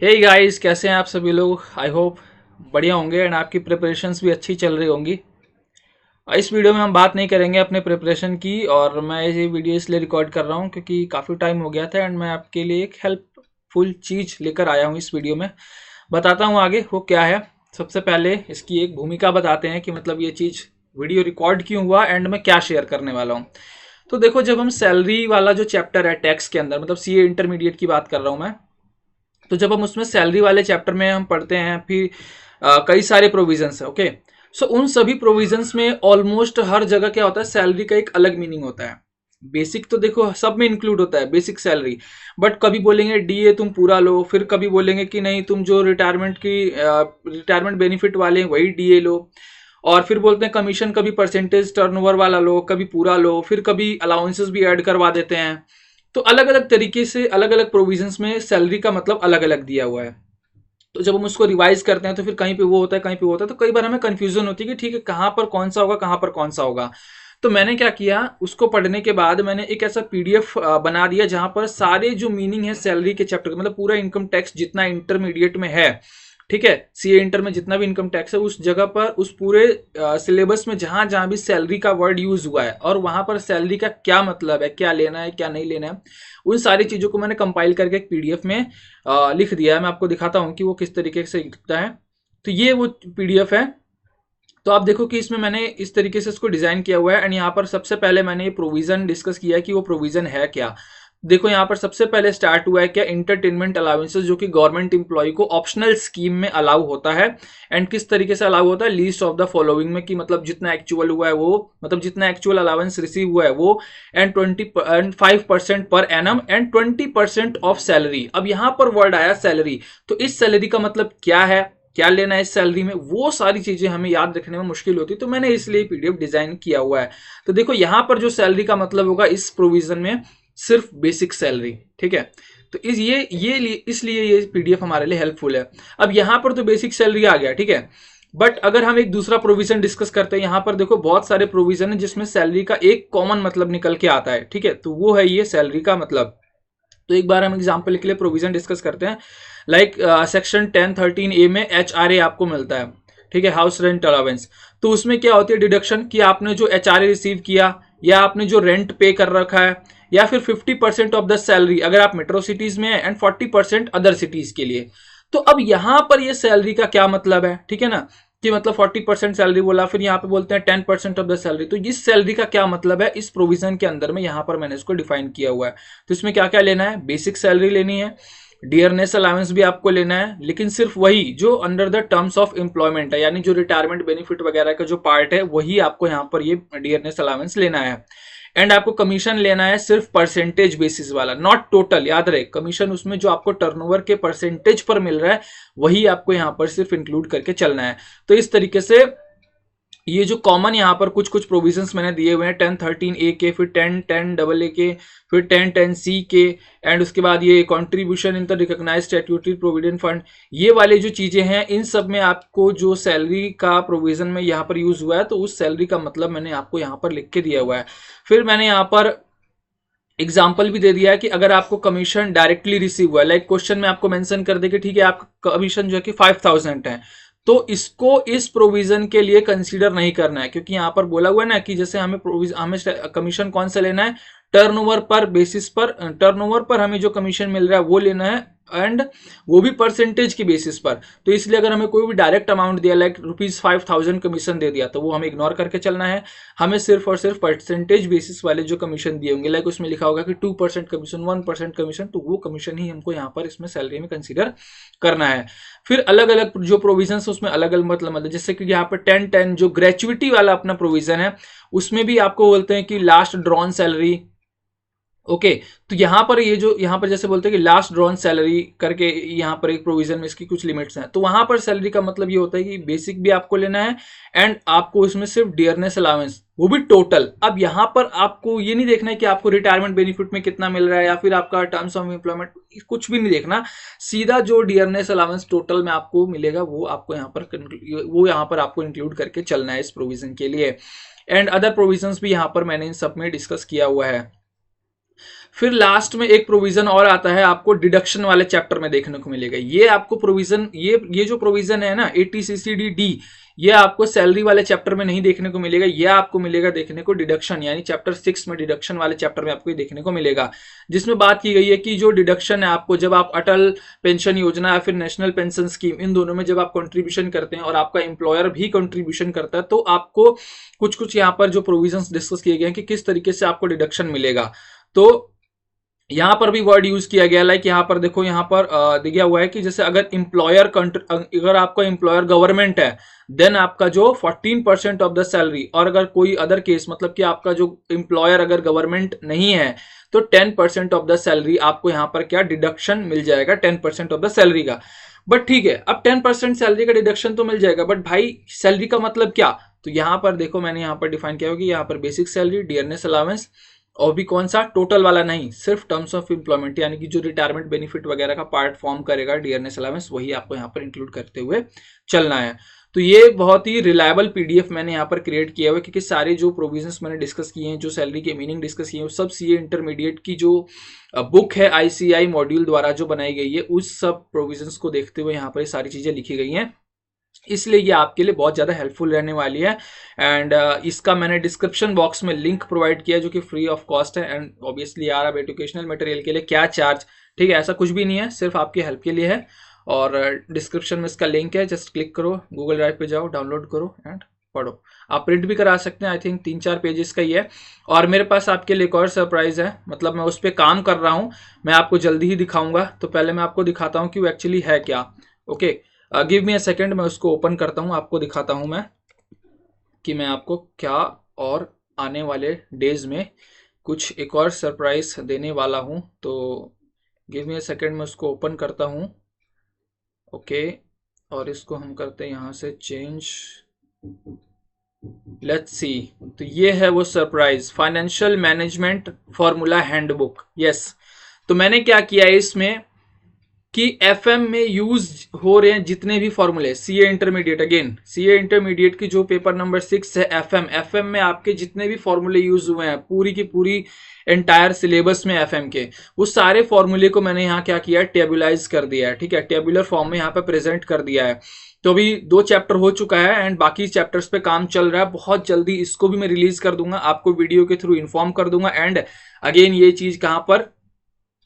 Hey guys, कैसे हैं आप सभी लोग। आई होप बढ़िया होंगे एंड आपकी प्रिपरेशंस भी अच्छी चल रही होंगी। इस वीडियो में हम बात नहीं करेंगे अपने प्रिपरेशन की, और मैं ये वीडियो इसलिए रिकॉर्ड कर रहा हूँ क्योंकि काफ़ी टाइम हो गया था एंड मैं आपके लिए एक हेल्पफुल चीज़ लेकर आया हूँ। इस वीडियो में बताता हूँ आगे वो क्या है। सबसे पहले इसकी एक भूमिका बताते हैं कि मतलब ये चीज़ वीडियो रिकॉर्ड क्यों हुआ एंड मैं क्या शेयर करने वाला हूँ। तो देखो, जब हम सैलरी वाला जो चैप्टर है टैक्स के अंदर, मतलब सीए इंटरमीडिएट की बात कर रहा हूँ मैं, तो जब हम उसमें सैलरी वाले चैप्टर में हम पढ़ते हैं, फिर कई सारे प्रोविजंस है। ओके, सो उन सभी प्रोविजंस में ऑलमोस्ट हर जगह क्या होता है, सैलरी का एक अलग मीनिंग होता है। बेसिक तो देखो सब में इंक्लूड होता है बेसिक सैलरी, बट कभी बोलेंगे डीए तुम पूरा लो, फिर कभी बोलेंगे कि नहीं तुम जो रिटायरमेंट बेनिफिट वाले हैं वही डीए लो, और फिर बोलते हैं कमीशन कभी परसेंटेज टर्नओवर वाला लो, कभी पूरा लो, फिर कभी अलाउंसेस भी ऐड करवा देते हैं। तो अलग अलग तरीके से अलग अलग प्रोविजंस में सैलरी का मतलब अलग अलग दिया हुआ है। तो जब हम उसको रिवाइज करते हैं तो फिर कहीं पे वो होता है कहीं पे वो होता है, तो कई बार हमें कंफ्यूजन होती है कि ठीक है कहाँ पर कौन सा होगा कहाँ पर कौन सा होगा। तो मैंने क्या किया, उसको पढ़ने के बाद मैंने एक ऐसा पीडीएफ बना दिया जहां पर सारे जो मीनिंग है सैलरी के चैप्टर, मतलब पूरा इनकम टैक्स जितना इंटरमीडिएट में है, ठीक है, सीए इंटर में जितना भी इनकम टैक्स है उस जगह पर उस पूरे सिलेबस में जहां जहां भी सैलरी का वर्ड यूज हुआ है और वहां पर सैलरी का क्या मतलब है, क्या लेना है क्या नहीं लेना है, उन सारी चीजों को मैंने कंपाइल करके एक पीडीएफ में लिख दिया है। मैं आपको दिखाता हूँ कि वो किस तरीके से लिखता है। तो ये वो पीडीएफ है। तो आप देखो कि इसमें मैंने इस तरीके से इसको डिजाइन किया हुआ है एंड यहाँ पर सबसे पहले मैंने ये प्रोविजन डिस्कस किया है कि वो प्रोविजन है क्या। देखो यहाँ पर सबसे पहले स्टार्ट हुआ है क्या, इंटरटेनमेंट अलाउंसेस, जो कि गवर्नमेंट इंप्लॉय को ऑप्शनल स्कीम में अलाउ होता है। एंड किस तरीके से अलाउ होता है, लीस्ट ऑफ द फॉलोइंग में, कि मतलब जितना एक्चुअल हुआ है वो, मतलब जितना एक्चुअल अलाउंस रिसीव हुआ है वो, and 5% per annum and 20% of salary. अब यहाँ पर वर्ड आया सैलरी, तो इस सैलरी का मतलब क्या है, क्या लेना है इस सैलरी में, वो सारी चीजें हमें याद रखने में मुश्किल होती है, तो मैंने इसलिए पीडीएफ डिजाइन किया हुआ है। तो देखो यहाँ पर जो सैलरी का मतलब होगा इस प्रोविजन में सिर्फ बेसिक सैलरी, ठीक है। तो इसलिए ये पीडीएफ हमारे लिए हेल्पफुल है। अब यहाँ पर तो बेसिक सैलरी आ गया, ठीक है, बट अगर हम एक दूसरा प्रोविजन डिस्कस करते हैं, यहाँ पर देखो बहुत सारे प्रोविजन है जिसमें सैलरी का एक कॉमन मतलब निकल के आता है, ठीक है, तो वो है ये सैलरी का मतलब। तो एक बार हम एग्जाम्पल के लिए प्रोविजन डिस्कस करते हैं। लाइक सेक्शन 1013 ए में एचआरए आपको मिलता है, ठीक है, हाउस रेंट अलाउंस। तो उसमें क्या होती है डिडक्शन, कि आपने जो एचआरए रिसीव किया या आपने जो रेंट पे कर रखा है, या फिर 50% ऑफ द सैलरी अगर आप मेट्रो सिटीज में है एंड 40% अदर सिटीज के लिए। तो अब यहां पर ये सैलरी का क्या मतलब है, ठीक है ना, कि मतलब 40% सैलरी बोला, फिर यहाँ पे बोलते हैं 10% ऑफ द सैलरी। तो इस सैलरी का क्या मतलब है इस प्रोविजन के अंदर में, यहाँ पर मैंने इसको डिफाइन किया हुआ है। तो इसमें क्या क्या लेना है, बेसिक सैलरी लेनी है, डियरनेस अलाउंस भी आपको लेना है, लेकिन सिर्फ वही जो under the terms of employment है, यानी जो रिटायरमेंट बेनिफिट वगैरह का जो पार्ट है वही आपको यहाँ पर ये डियरनेस अलाउंस लेना है। एंड आपको कमीशन लेना है सिर्फ परसेंटेज बेसिस वाला, नॉट टोटल, याद रहे कमीशन उसमें जो आपको टर्नओवर के परसेंटेज पर मिल रहा है वही आपको यहाँ पर सिर्फ इंक्लूड करके चलना है। तो इस तरीके से ये जो कॉमन यहाँ पर कुछ कुछ प्रोविजंस मैंने दिए हुए हैं 1013 ए के, फिर 1010 डबल ए के, फिर 1010 सी के, एंड उसके बाद ये contribution in the recognised statutory provident fund, ये वाले जो चीजें हैं इन सब में आपको जो सैलरी का प्रोविजन में यहाँ पर यूज हुआ है तो उस सैलरी का मतलब मैंने आपको यहाँ पर लिख के दिया हुआ है। फिर मैंने यहाँ पर एग्जाम्पल भी दे दिया है कि अगर आपको कमीशन डायरेक्टली रिसीव हुआ है, लाइक क्वेश्चन में आपको मेंशन कर दे कि ठीक है आपका कमीशन जो है कि 5000 है, तो इसको इस प्रोविजन के लिए कंसीडर नहीं करना है, क्योंकि यहां पर बोला हुआ है ना कि जैसे हमें कमीशन कौन सा लेना है, टर्नओवर पर बेसिस पर, टर्नओवर पर हमें जो कमीशन मिल रहा है वो लेना है, एंड वो भी परसेंटेज की बेसिस पर। तो इसलिए अगर हमें कोई भी डायरेक्ट अमाउंट दिया, लाइक ₹5000 कमीशन दे दिया, तो वो हमें इग्नोर करके चलना है। हमें सिर्फ और सिर्फ परसेंटेज बेसिस वाले जो कमीशन दिए होंगे, लाइक उसमें लिखा होगा कि 2% कमीशन, 1% कमीशन, तो वो कमीशन ही हमको यहाँ पर इसमें सैलरी में कंसीडर करना है। फिर अलग अलग जो प्रोविजन उसमें अलग अलग मतलब जैसे कि यहाँ पर 1010 जो ग्रेचुइटी वाला अपना प्रोविजन है, उसमें भी आपको बोलते हैं कि लास्ट ड्रॉन सैलरी। ओके, तो यहाँ पर ये जो यहाँ पर जैसे बोलते हैं कि लास्ट ड्रॉन सैलरी करके, यहाँ पर एक प्रोविजन में इसकी कुछ लिमिट्स हैं, तो वहां पर सैलरी का मतलब ये होता है कि बेसिक भी आपको लेना है एंड आपको इसमें सिर्फ डियरनेस अलाउंस, वो भी टोटल। अब यहाँ पर आपको ये नहीं देखना है कि आपको रिटायरमेंट बेनिफिट में कितना मिल रहा है या फिर आपका टर्म्स ऑफ एम्प्लॉयमेंट, कुछ भी नहीं देखना, सीधा जो डियरनेस अलाउंस टोटल में आपको मिलेगा वो आपको यहाँ पर आपको इंक्लूड करके चलना है इस प्रोविजन के लिए। एंड अदर प्रोविजंस भी यहाँ पर मैंने इन सब में डिस्कस किया हुआ है। फिर लास्ट में एक प्रोविजन और आता है, आपको डिडक्शन वाले चैप्टर में देखने को मिलेगा। ये आपको प्रोविजन, ये जो प्रोविजन है ना 80CCD-D, ये आपको सैलरी वाले चैप्टर में नहीं देखने को मिलेगा, ये आपको मिलेगा देखने को डिडक्शन, यानी चैप्टर 6 में डिडक्शन वाले चैप्टर में आपको ये देखने को मिलेगा, जिसमें बात की गई है कि जो डिडक्शन है आपको जब आप अटल पेंशन योजना या फिर नेशनल पेंशन स्कीम, इन दोनों में जब आप कंट्रीब्यूशन करते हैं और आपका एम्प्लॉयर भी कंट्रीब्यूशन करता है, तो आपको कुछ कुछ यहाँ पर जो प्रोविजंस डिस्कस किए गए हैं कि किस तरीके से आपको डिडक्शन मिलेगा। तो यहां पर भी वर्ड यूज किया गया, लाइक यहां पर देखो, यहां पर दिया हुआ है कि जैसे अगर अगर आपका एम्प्लॉयर गवर्नमेंट है, देन आपका जो 14% ऑफ द सैलरी, और अगर कोई अदर केस, मतलब कि आपका जो एम्प्लॉयर अगर गवर्नमेंट नहीं है, तो 10% ऑफ द सैलरी आपको यहां पर क्या डिडक्शन मिल जाएगा, 10% ऑफ द सैलरी का। बट ठीक है, अब 10% सैलरी का डिडक्शन तो मिल जाएगा, बट भाई सैलरी का मतलब क्या? तो यहां पर देखो, मैंने यहां पर डिफाइन किया होगा, यहां पर बेसिक सैलरी, डियरनेस अलाउंस, और भी कौन सा, टोटल वाला नहीं, सिर्फ टर्म्स ऑफ एम्प्लॉयमेंट, यानी कि जो रिटायरमेंट बेनिफिट वगैरह का पार्ट फॉर्म करेगा डियरनेस अलाउंस, वही आपको यहाँ पर इंक्लूड करते हुए चलना है। तो ये बहुत ही रिलायबल पीडीएफ मैंने यहाँ पर क्रिएट किया हुआ है, क्योंकि सारे जो प्रोविजंस मैंने डिस्कस किए हैं, जो सैलरी के मीनिंग डिस्कस किए हैं, सब सीए इंटरमीडिएट की जो बुक है आईसीआई मॉड्यूल द्वारा जो बनाई गई है, उस सब प्रोविजंस को देखते हुए यहाँ पर ये सारी चीजें लिखी गई हैं, इसलिए ये आपके लिए बहुत ज़्यादा हेल्पफुल रहने वाली है। एंड इसका मैंने डिस्क्रिप्शन बॉक्स में लिंक प्रोवाइड किया जो कि फ्री ऑफ कॉस्ट है। एंड ऑब्वियसली यार, अब एजुकेशनल मटेरियल के लिए क्या चार्ज, ठीक है, ऐसा कुछ भी नहीं है, सिर्फ आपकी हेल्प के लिए है। और डिस्क्रिप्शन में इसका लिंक है, जस्ट क्लिक करो, गूगल ड्राइव पे जाओ, डाउनलोड करो एंड पढ़ो। आप प्रिंट भी करा सकते हैं, आई थिंक 3-4 पेजेस का ही है। और मेरे पास आपके लिए एक और सरप्राइज है, मतलब मैं उस पर काम कर रहा हूँ, मैं आपको जल्दी ही दिखाऊंगा। तो पहले मैं आपको दिखाता हूँ कि वो एक्चुअली है क्या। Okay, give me a second, मैं उसको ओपन करता हूँ, आपको दिखाता हूँ मैं कि मैं आपको क्या और आने वाले डेज में कुछ एक और सरप्राइज देने वाला हूँ। तो गिव मी अ सेकेंड, मैं उसको ओपन करता हूँ। ओके, और इसको हम करते हैं यहाँ से चेंज, लेट्स सी। तो ये है वो surprise, financial management formula handbook. Yes, तो मैंने क्या किया है इसमें कि एफएम में यूज हो रहे हैं जितने भी फॉर्मूले, CA intermediate, again CA intermediate की जो पेपर नंबर 6 है एफएम में आपके जितने भी फॉर्मूले यूज हुए हैं पूरी की पूरी एंटायर सिलेबस में एफएम के, वो सारे फॉर्मूले को मैंने यहाँ क्या किया है, टेबुलाइज कर दिया है। ठीक है, टेबुलर फॉर्म में यहाँ पे प्रेजेंट कर दिया है। तो अभी 2 चैप्टर हो चुका है एंड बाकी चैप्टर्स पे काम चल रहा है। बहुत जल्दी इसको भी मैं रिलीज कर दूंगा, आपको वीडियो के थ्रू इन्फॉर्म कर दूंगा। एंड अगेन ये चीज कहाँ पर,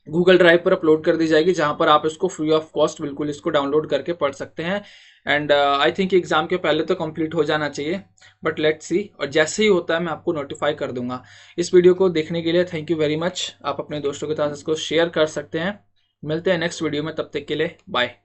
गूगल ड्राइव पर अपलोड कर दी जाएगी, जहां पर आप इसको फ्री ऑफ कॉस्ट बिल्कुल इसको डाउनलोड करके पढ़ सकते हैं। एंड आई थिंक एग्जाम के पहले तो कंप्लीट हो जाना चाहिए, बट लेट्स सी, और जैसे ही होता है मैं आपको नोटिफाई कर दूंगा। इस वीडियो को देखने के लिए थैंक यू वेरी मच। आप अपने दोस्तों के साथ इसको शेयर कर सकते हैं। मिलते हैं नेक्स्ट वीडियो में, तब तक के लिए बाय।